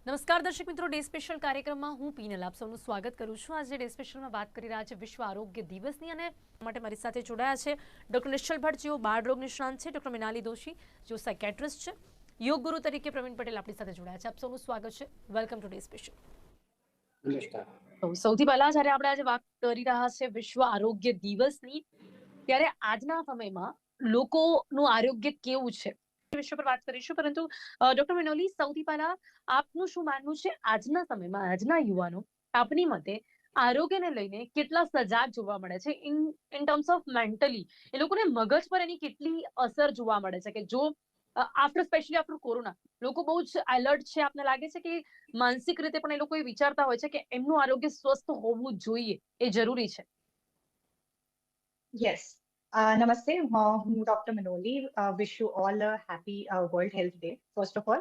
નમસ્કાર દર્શક મિત્રો, ડે સ્પેશિયલ કાર્યક્રમમાં હું પીનલ આપ સૌનું સ્વાગત કરું છું। આજે ડે સ્પેશિયલમાં વાત કરી રહ્યા છે વિશ્વ આરોગ્ય દિવસની, અને માટે મારી સાથે જોડાયા છે ડૉક્ટર નિશ્ચલ ભટ્ટ, જેઓ બાળ રોગ નિષ્ણાંત છે, ડૉક્ટર મિનાલી દોશી, જેઓ સાયકેટ્રિસ્ટ છે, યોગ ગુરુ તરીકે પ્રવીણ પટેલ આપણી સાથે જોડાયા છે। આપ સૌનું સ્વાગત છે। Welcome to day special. નમસ્કાર। સૌથી પહેલા જ્યારે આપણે આજે વાત કરી રહ્યા છે વિશ્વ આરોગ્ય દિવસની, ત્યારે આજના સમયમાં લોકોનું આરોગ્ય કેવું છે વિષય પર વાત કરીશું। પરંતુ ડોક્ટર મિનોલી, સૌથી પહેલા આપનું શું માનવું છે આજના સમયમાં આજના યુવાનો આપની મતે આરોગ્યને લઈને કેટલા સજાગ જોવા મળે છે? ઇન ટર્મ્સ ઓફ મેન્ટલી એ લોકોને મગજ પર એની કેટલી અસર જોવા મળે છે કે જો સ્પેશિયલી આફ્ટર કોરોના લોકો બહુ જ એલર્ટ છે? આપને લાગે છે કે માનસિક રીતે પણ એ લોકો એ વિચારતા હોય છે કે એમનું આરોગ્ય સ્વસ્થ હોવું જોઈએ, એ જરૂરી છે? યસ, નમસ્તે। હું doctor Minoli. Wish you all a happy world health day first of all.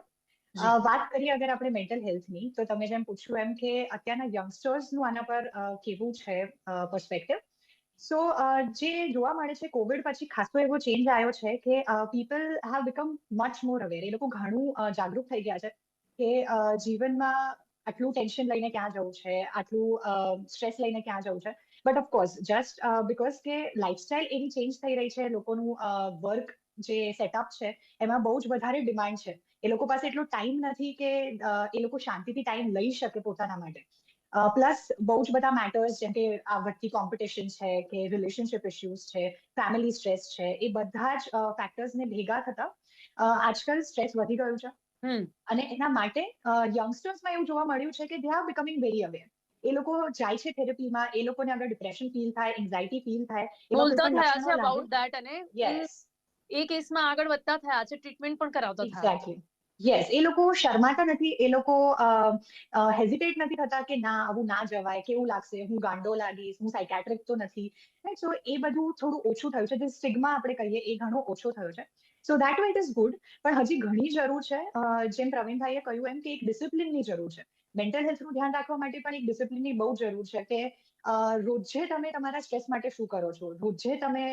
જી વાત કરીએ અગર આપણે મેન્ટલ હેલ્થની, તો તમે જેમ પૂછ્યું એમ કે અત્યારના યંગસ્ટર્સનું આના પર કેવું છે પર્સપેક્ટિવ। સો જે જોવા મળે છે કોવિડ પછી ખાસો એવો ચેન્જ આવ્યો છે કે people have become much more aware. એ લોકો ઘણું જાગૃત થઈ ગયા છે કે જીવનમાં આટલું ટેન્શન લઈને ક્યાં જવું છે, આટલું સ્ટ્રેસ લઈને ક્યાં જવું છે। બટ ઓફકોર્સ જસ્ટ બીકોઝ કે લાઇફસ્ટાઇલ એવી ચેન્જ થઈ રહી છે, લોકોનું વર્ક જે સેટઅપ છે એમાં બહુ જ વધારે ડિમાન્ડ છે। એ લોકો પાસે એટલો ટાઈમ નથી કે એ લોકો શાંતિથી ટાઈમ લઈ શકે પોતાના માટે। પ્લસ બહુ જ બધા મેટર્સ જેમ કે આ વધતી કોમ્પિટિશન છે કે રિલેશનશિપ ઇશ્યુઝ છે, ફેમિલી સ્ટ્રેસ છે, એ બધા જ ફેક્ટર્સને ભેગા થતા આજકાલ સ્ટ્રેસ વધી ગયું છે। હમ અને એના માટે યંગસ્ટર્સમાં એવું જોવા મળ્યું છે કે they are becoming very aware. એ લોકો જાય છે થેરેપીમાં, એ લોકોને અગર ડિપ્રેશન ફીલ થાય, એન્ઝાઇટી ફીલ થાય, એવા કોઈ બોલતા પણ થયા છે લક્ષણો લાગે, અબાઉટ ધેટ, અને યસ, એ કેસમાં આગળ વધતા થયા છે, ટ્રીટમેન્ટ પણ કરાવતા થયા છે। એક્ઝેક્ટલી, યસ, એ લોકો શરમાતા નથી, એ લોકો હેઝિટેટ નથી થતા કે ના આવું ના જવાય, કેવું લાગશે, હું ગાંડો લાગીશ, હું સાયકેટ્રિક તો નથી, રાઈટ। સો એ બધું થોડું ઓછું થયું છે, જે સ્ટિગ્મા આપણે કહીએ એ ઘણો ઓછો થયો છે। So that way it is good. પણ હજી ઘણી જરૂર છે, જેમ પ્રવીણભાઈએ કહ્યું એમ કે એક ડિસિપ્લિનની જરૂર છે। મેન્ટલ હેલ્થનું ધ્યાન રાખવા માટે પણ એક ડિસિપ્લિનની બહુ જરૂર છે કે રોજે તમે તમારા સ્ટ્રેસ માટે શું કરો છો, રોજે તમે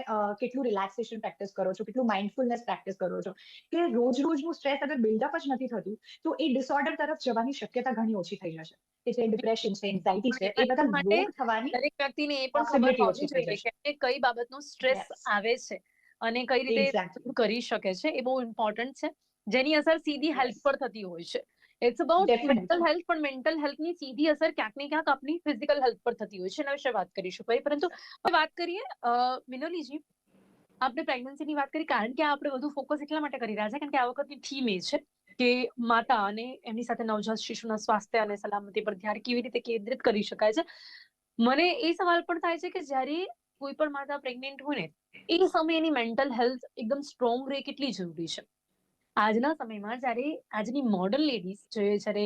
કેટલું રિલેક્સેશન પ્રેક્ટિસ કરો છો, કેટલું માઇન્ડફુલનેસ પ્રેક્ટિસ કરો છો, કે રોજ રોજનું સ્ટ્રેસ અગર બિલ્ડઅપ જ નથી થતું તો એ ડિસઓર્ડર તરફ જવાની શક્યતા ઘણી ઓછી થઈ જશે। કે જે ડિપ્રેશન છે, એન્ઝાઇટી છે, એ બધા માટે રોગ થવાની દરેક વ્યક્તિને એ પણ ખબર પોસિબિલિટી હોવી ઓછી થઈ જોઈએ જશે। કે એને કઈ બાબતનો સ્ટ્રેસ યસ, આવે છે અને કઈ રીતે એક્ઝેક્ટલી, દૂર કરી શકે છે, એ બહુ ઇમ્પોર્ટન્ટ છે, જેની અસર સીધી હેલ્થ યસ, પર થતી હોય છે। It's about mental definitely, health, પણ મેન્ટલ હેલ્થની સીધી અસર ક્યાંક ને ક્યાંક આપણી ફિઝિકલ હેલ્થ પર થતી હોય છે। એના વિશે વાત કરીશું ભાઈ, પરંતુ હવે વાત કરીએ મિનોલીજી, આપણે પ્રેગ્નન્સીની વાત કરી, કારણ કે આપણે વધુ ફોકસ એટલા માટે કરી રહ્યા છે કારણ કે આ વખતની થીમ એ છે કે માતા અને એમની સાથે નવજાત શિશુના સ્વાસ્થ્ય અને સલામતી પર ધ્યાન કેવી રીતે કેન્દ્રિત કરી શકાય છે। મને એ સવાલ પણ થાય છે કે જ્યારે કોઈ પણ માતા પ્રેગ્નેન્ટ હોય ને એ સમયે એની મેન્ટલ હેલ્થ એકદમ સ્ટ્રોંગ રહે કેટલી જરૂરી છે? આજના સમયમાં જ્યારે આજની મોડર્ન લેડીઝ જ્યારે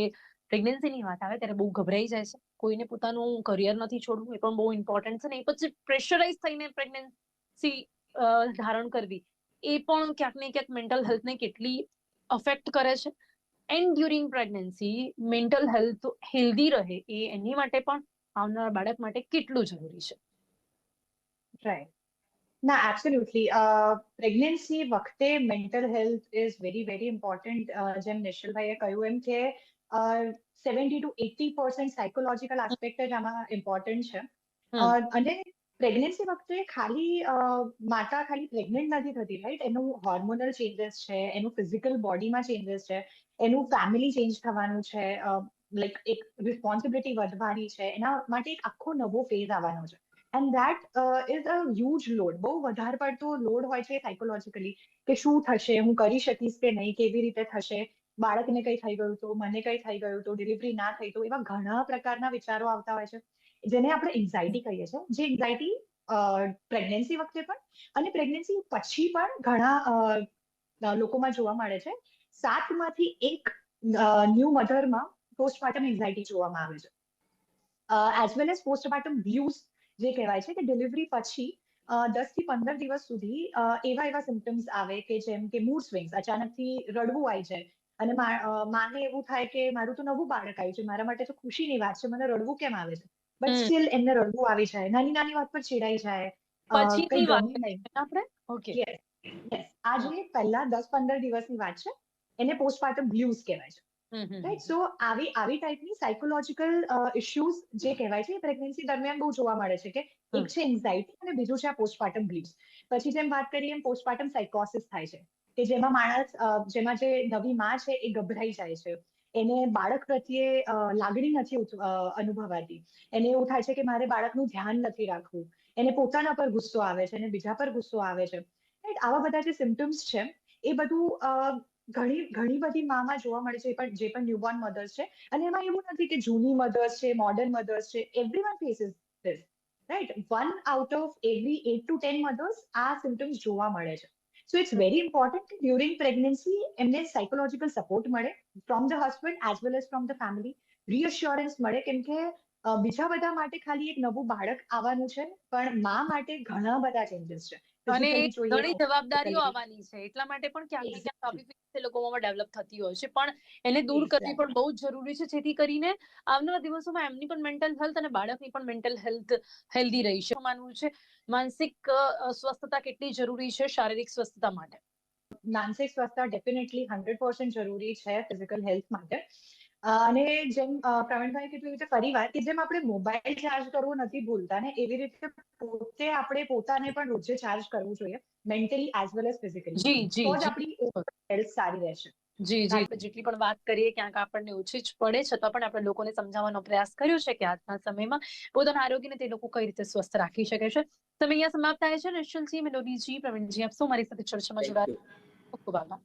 પ્રેગ્નન્સીની વાત આવે ત્યારે બહુ ગભરાઈ જાય છે, કોઈને પોતાનું કરિયર નથી છોડવું, એ પણ બહુ ઇમ્પોર્ટન્ટ છે ને, એ પછી પ્રેશરાઇઝ થઈને પ્રેગ્નન્સી ધારણ કરવી એ પણ ક્યાંક ને ક્યાંક મેન્ટલ હેલ્થને કેટલી અફેક્ટ કરે છે। And during pregnancy mental health healthy રહે એ એની માટે પણ આવનારા બાળક માટે કેટલું જરૂરી છે? રાઈટ। ના, એબ્સોલ્યુટલી, પ્રેગ્નન્સી વખતે mental health is very very important. જેમ નિશ્ચલભાઈએ કહ્યું એમ કે 70 to 80% સાયકોલોજીકલ આસ્પેક્ટ જ આમાં ઇમ્પોર્ટન્ટ છે। હમ અને પ્રેગ્નન્સી વખતે માતા ખાલી પ્રેગ્નન્ટ નથી થતી, રાઈટ? એનું હોર્મોનલ ચેન્જીસ છે, એનું ફિઝિકલ બોડીમાં ચેન્જીસ છે, એનું ફેમિલી ચેન્જ થવાનું છે, લાઈક એક રિસ્પોન્સિબિલિટી વધવાની છે, એના માટે એક આખો નવો ફેઝ આવવાનો છે। And that is a huge load, બહુ વધારે પડતો લોડ હોય છે સાયકોલોજીકલી, કે શું થશે, હું કરી શકીશ કે નહીં, કેવી રીતે થશે, બાળકને કઈ થઈ ગયું તો, મને કઈ થઈ ગયું તો, ડિલિવરી ના થઈ તો, એવા ઘણા પ્રકારના વિચારો આવતા હોય છે, જેને આપણે એન્ઝાઇટી કહીએ છીએ। જે એન્ઝાઇટી પ્રેગ્નન્સી વખતે પણ અને પ્રેગ્નન્સી પછી પણ ઘણા લોકોમાં જોવા મળે છે। 7માંથી 1 ન્યૂ મધરમાં પોસ્ટપાર્ટમ એન્ઝાઇટી જોવામાં આવે છે, as well as postpartum blues જે કહેવાય છે, કે ડિલિવરી પછી 10 થી 15 દિવસ સુધી એવા સિમ્ટમ્સ આવે કે જેમ કે મૂડ સ્વિંગ્સ, અચાનકથી રડવું આવી જાય, અને માને એવું થાય કે મારું તો નવું બાળક આવ્યું છે, મારા માટે તો ખુશીની વાત છે, મને રડવું કેમ આવે છે? બટ હમ સ્ટીલ એમને રડવું આવી જાય, નાની નાની વાત પર ચીડાઈ જાય, કઈ પછીની વાત ગમે નહીં। કરીએ આપણે, ઓકે। યસ, યસ, આ જે પહેલા 10-15 દિવસની વાત છે એને પોસ્ટપાર્ટમ બ્લ્યુઝ કહેવાય છે। રાઈટ. સો આવી આવી ટાઈપની સાયકોલોજીકલ ઇશ્યુઝ જે કહેવાય છે પ્રેગ્નન્સી દરમિયાન બહુ જોવા મળે છે કે એક છે એન્ઝાઇટી અને બીજું છે આ પોસ્ટપાર્ટમ બ્લીડ્સ. પછી જેમ વાત કરીએ એમ પોસ્ટપાર્ટમ સાયકોસિસ થાય છે કે જેમાં માણસ જેમાં જે નવી માં છે એ ગભરાઈ જાય છે, એને બાળક પ્રત્યે લાગણી નથી અનુભવાતી, એને એવું થાય છે કે મારે બાળકનું ધ્યાન નથી રાખવું, એને પોતાના પર ગુસ્સો આવે છે, એને બીજા પર ગુસ્સો આવે છે. રાઈટ. આવા બધા જે સિમ્ટમ્સ છે એ બધું ઘણી ઘણી બધી મામાં જોવા મળે છે, જે પણ ન્યૂબોર્ન મધર્સ છે. અને એમાં એવું નથી કે જૂની મધર્સ છે, મોડર્ન મધર્સ છે, everyone faces this. Right. 1 out of every 8 to 10 mothers આ સિમ્ટમ્સ જોવા મળે છે. સો ઇટ્સ વેરી ઇમ્પોર્ટન્ટ કે ડ્યુરિંગ પ્રેગ્નન્સી એમને સાયકોલોજીકલ સપોર્ટ મળે from the husband as well as from the family, reassurance મળે, કેમ કે બીજા બધા માટે ખાલી એક નવું બાળક આવવાનું છે, પણ મા માટે ઘણા બધા ચેન્જીસ છે. અને ફિઝિકલી જોઈએ, ઘણી જવાબદારીઓ સાયકોલોજીકલી. આવવાની છે, એટલા માટે પણ ક્યાંક ને ક્યાંક આવી ફિલિંગ્સ એ લોકોમાં ડેવલપ થતી હોય છે, પણ એને દૂર કરવી પણ બહુ જ જરૂરી છે, જેથી કરીને આવનારા દિવસોમાં એમની પણ મેન્ટલ હેલ્થ અને બાળકની પણ મેન્ટલ હેલ્થ હેલ્ધી રહી છે. માનવું છે માનસિક સ્વસ્થતા કેટલી જરૂરી છે શારીરિક સ્વસ્થતા માટે? માનસિક સ્વસ્થતા ડેફિનેટલી 100% જરૂરી છે ફિઝિકલ હેલ્થ માટે. અને જેમ પ્રવીણભાઈ કીધું એવી રીતે ફરીવાર કે જેમ આપણે મોબાઈલ ચાર્જ કરવો નથી ભૂલતા ને, એવી રીતે પોતે આપણે પોતાને પણ રોજે ચાર્જ કરવું જોઈએ, mentally as well as physically. જી જી તો જ જી આપણી હેલ્થ સારી રહેશે. જી જી જેટલી પણ વાત કરીએ ક્યાંક આપણને ઓછી જ પડે, છતાં પણ આપણે લોકોને સમજાવવાનો પ્રયાસ કર્યો છે કે આજના સમયમાં પોતાના આરોગ્યને તે લોકો કઈ રીતે સ્વસ્થ રાખી શકે છે. તમે અહીંયા સમાપ્ત થાય છે. નિશ્ચલજી, મેલોડીજી, પ્રવીણજી, આપ સૌ મારી સાથે ચર્ચામાં જોડાયા. ખૂબ ખૂબ આભાર.